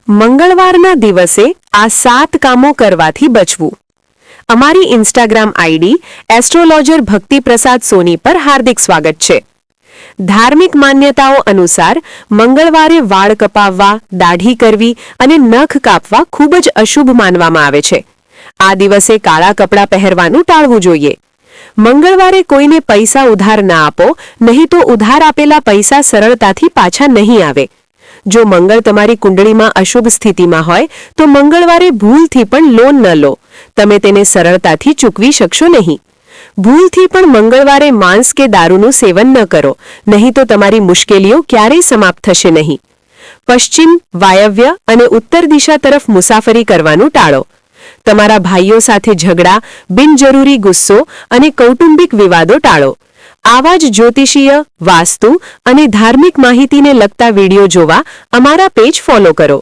મંગળવારના દિવસે આ 7 કામો કરવાથી બચવું. અમારી ઇન્સ્ટાગ્રામ આઈડી એસ્ટ્રોલોજર ભક્તિપ્રસાદ સોની પર હાર્દિક સ્વાગત છે. ધાર્મિક માન્યતાઓ અનુસાર મંગળવારે વાળ કપાવવા, દાઢી કરવી અને નખ કાપવા ખૂબ જ અશુભ માનવામાં આવે છે. આ દિવસે કાળા કપડાં પહેરવાનું ટાળવું જોઈએ. મંગળવારે કોઈને પૈસા ઉધાર ના આપો, નહીં તો ઉધાર આપેલા પૈસા સરળતાથી પાછા નહીં આવે. જો મંગળ તમારી કુંડળીમાં અશુભ સ્થિતિમાં હોય તો મંગળવારે ભૂલથી પણ લોન ન લો. તમે તેને સરળતાથી ચૂકવી શકશો નહીં. ભૂલથી પણ મંગળવારે માંસ કે દારૂનું સેવન ન કરો, નહીં તો તમારી મુશ્કેલીઓ ક્યારેય સમાપ્ત થશે નહીં. પશ્ચિમ, વાયવ્ય અને ઉત્તર દિશા તરફ મુસાફરી કરવાનું ટાળો. તમારા ભાઈઓ સાથે ઝઘડા, બિનજરૂરી ગુસ્સો અને કૌટુંબિક વિવાદો ટાળો. આવા જ જ્યોતિષીય, વાસ્તુ અને ધાર્મિક માહિતીને લગતા વિડીયો જોવા અમારા પેજ ફોલો કરો.